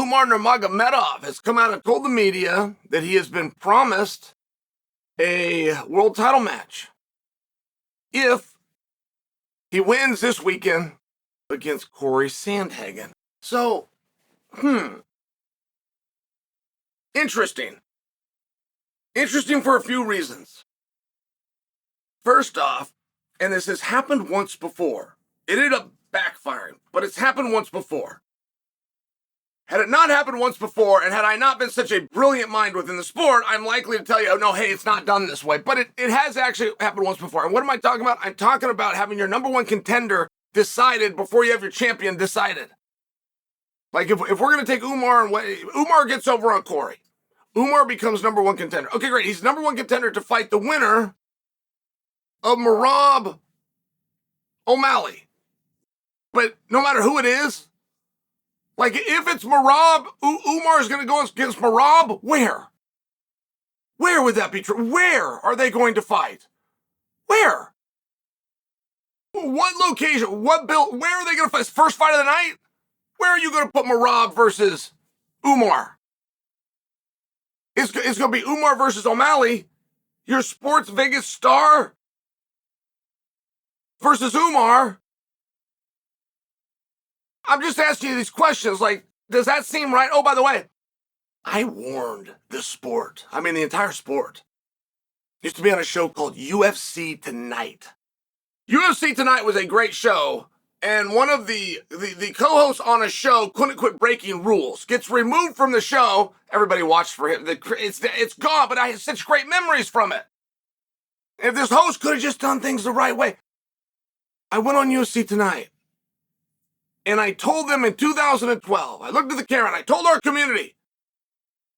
Umar Nurmagomedov has come out and told the media that he has been promised a world title match if he wins this weekend against Cory Sandhagen. So, interesting. Interesting for a few reasons. First off, and this has happened once before. It ended up backfiring, but it's happened once before. Had it not happened once before, and had I not been such a brilliant mind within the sport, I'm likely to tell you, oh no, hey, it's not done this way. But it has actually happened once before. And what am I talking about? I'm talking about having your number one contender decided before you have your champion decided. Like if we're going to take Umar and Umar gets over on Cory. Umar becomes number one contender. Okay, great. He's number one contender to fight the winner of Merab O'Malley. But no matter who it is, like, if it's Merab, Umar is going to go against Merab, where? Where would that be true? Where are they going to fight? Where? What location? What bill? Where are they going to fight? First fight of the night? Where are you going to put Merab versus Umar? It's going to be Umar versus O'Malley, your sports Vegas star, versus Umar. I'm just asking you these questions, like, does that seem right? Oh, by the way, I warned the sport. I mean, the entire sport. Used to be on a show called UFC Tonight. UFC Tonight was a great show, and one of the co-hosts on a show couldn't quit breaking rules. Gets removed from the show. Everybody watched for him. It's gone, but I had such great memories from it. If this host could have just done things the right way. I went on UFC Tonight. And I told them in 2012, I looked at the camera and I told our community,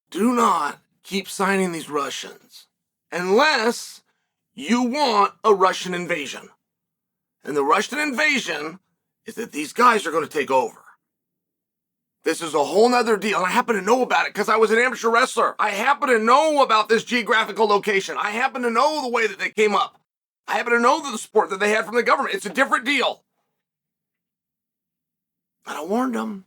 do not keep signing these Russians unless you want a Russian invasion. And the Russian invasion is that these guys are going to take over. This is a whole nother deal. And I happen to know about it because I was an amateur wrestler. I happen to know about this geographical location. I happen to know the way that they came up. I happen to know the support that they had from the government. It's a different deal. But I warned him.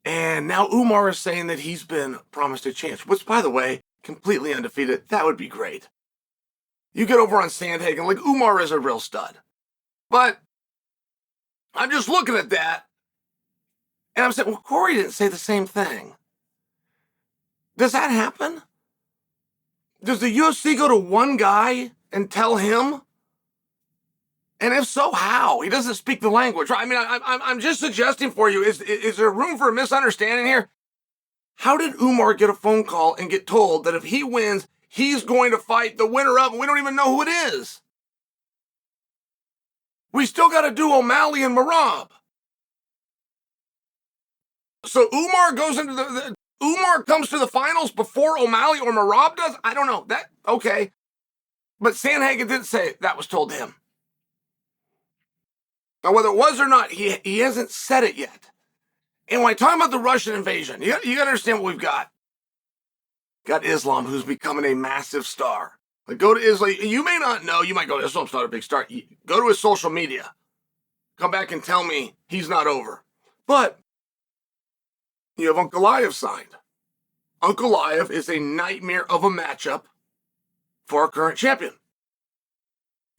And now Umar is saying that he's been promised a chance, which, by the way, completely undefeated. That would be great. You get over on Sandhagen, like, Umar is a real stud. But I'm just looking at that, and I'm saying, well, Cory didn't say the same thing. Does that happen? Does the UFC go to one guy and tell him? And if so, how? He doesn't speak the language, right? I mean, I'm just suggesting for you, is there room for a misunderstanding here? How did Umar get a phone call and get told that if he wins, he's going to fight the winner of, and we don't even know who it is? We still got to do O'Malley and Merab. So Umar goes into Umar comes to the finals before O'Malley or Merab does? I don't know. Okay. But Sandhagen didn't say that was told to him. Now, whether it was or not, he hasn't said it yet. And when I talk about the Russian invasion, you got to understand what we've got. Got Islam, who's becoming a massive star. Like, go to Islam. You may not know. You might go, Islam's not a big star. Go to his social media. Come back and tell me he's not over. But you have Ankalaev signed. Ankalaev is a nightmare of a matchup for our current champion.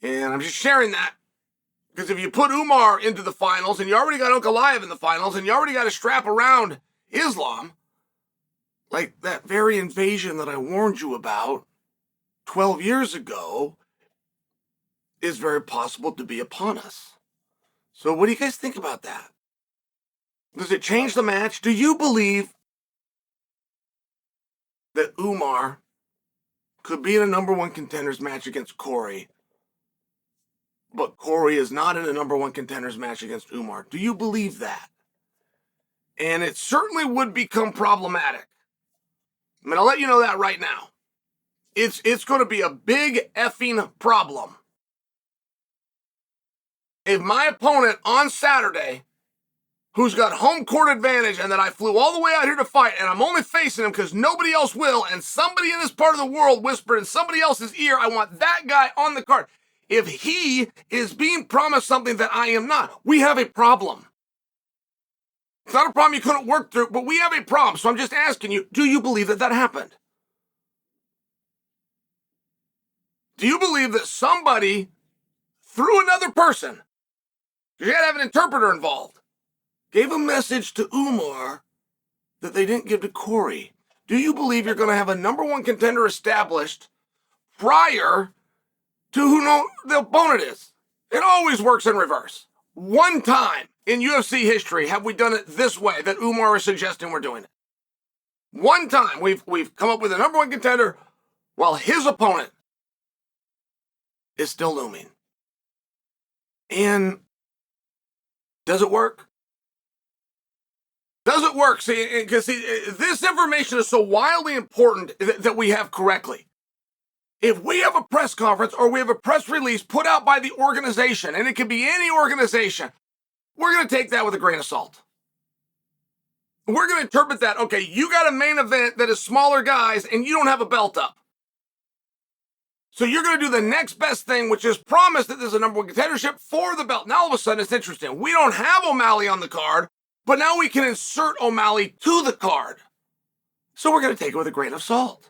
And I'm just sharing that. Because if you put Umar into the finals, and you already got Ankalaev in the finals, and you already got a strap around Islam, like that very invasion that I warned you about 12 years ago is very possible to be upon us. So what do you guys think about that? Does it change the match? Do you believe that Umar could be in a number one contenders match against Cory, but Cory is not in a number one contenders match against Umar? Do you believe that? And it certainly would become problematic. I mean, I'll let you know that right now. It's going to be a big effing problem. If my opponent on Saturday, who's got home court advantage, and that I flew all the way out here to fight, and I'm only facing him because nobody else will, and somebody in this part of the world whispered in somebody else's ear, I want that guy on the card. If he is being promised something that I am not, we have a problem. It's not a problem you couldn't work through, but we have a problem. So I'm just asking you, do you believe that that happened? Do you believe that somebody, through another person, you had to have an interpreter involved, gave a message to Umar that they didn't give to Cory? Do you believe you're going to have a number one contender established prior to who the opponent is? It always works in reverse. One time in UFC history have we done it this way that Umar is suggesting we're doing it. One time we've come up with a number one contender while his opponent is still looming. And does it work? Does it work? See, because this information is so wildly important that we have correctly. If we have a press conference or we have a press release put out by the organization, and it can be any organization, we're going to take that with a grain of salt. We're going to interpret that, okay, you got a main event that is smaller guys and you don't have a belt up. So you're going to do the next best thing, which is promise that there's a number one contendership for the belt. Now all of a sudden it's interesting. We don't have O'Malley on the card, but now we can insert O'Malley to the card. So we're going to take it with a grain of salt.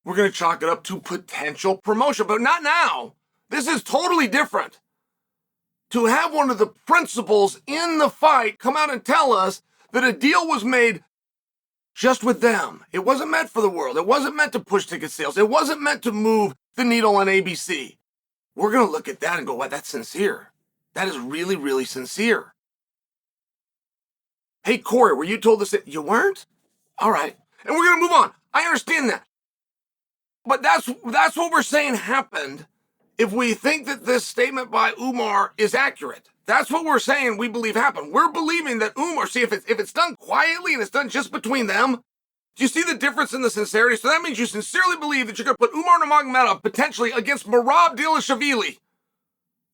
We're going to chalk it up to potential promotion, but not now. This is totally different. To have one of the principals in the fight come out and tell us that a deal was made just with them. It wasn't meant for the world. It wasn't meant to push ticket sales. It wasn't meant to move the needle on ABC. We're going to look at that and go, wow, that's sincere. That is really, really sincere. Hey, Cory, were you told this? You weren't? All right. And we're going to move on. I understand that. But that's what we're saying happened if we think that this statement by Umar is accurate. That's what we're saying we believe happened. We're believing that Umar, see, if it's done quietly and it's done just between them, do you see the difference in the sincerity? So that means you sincerely believe that you're going to put Umar Nurmagomedov potentially against Merab Dvalishvili.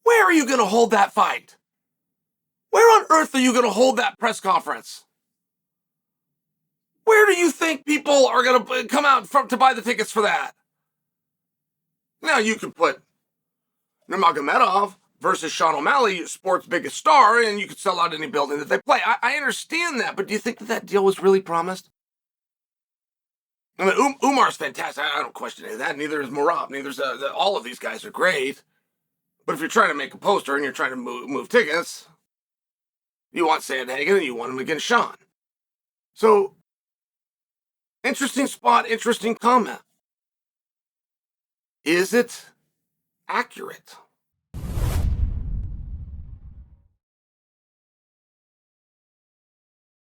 Where are you going to hold that fight? Where on earth are you going to hold that press conference? Where do you think people are going to come out to buy the tickets for that? Now, you could put Nurmagomedov versus Sean O'Malley, sport's biggest star, and you could sell out any building that they play. I understand that, but do you think that deal was really promised? I mean, Umar's fantastic. I don't question any of that. Neither is Merab. Neither's all of these guys are great. But if you're trying to make a poster and you're trying to move tickets, you want Sandhagen and you want him against Sean. So, interesting spot, interesting comment. Is it accurate?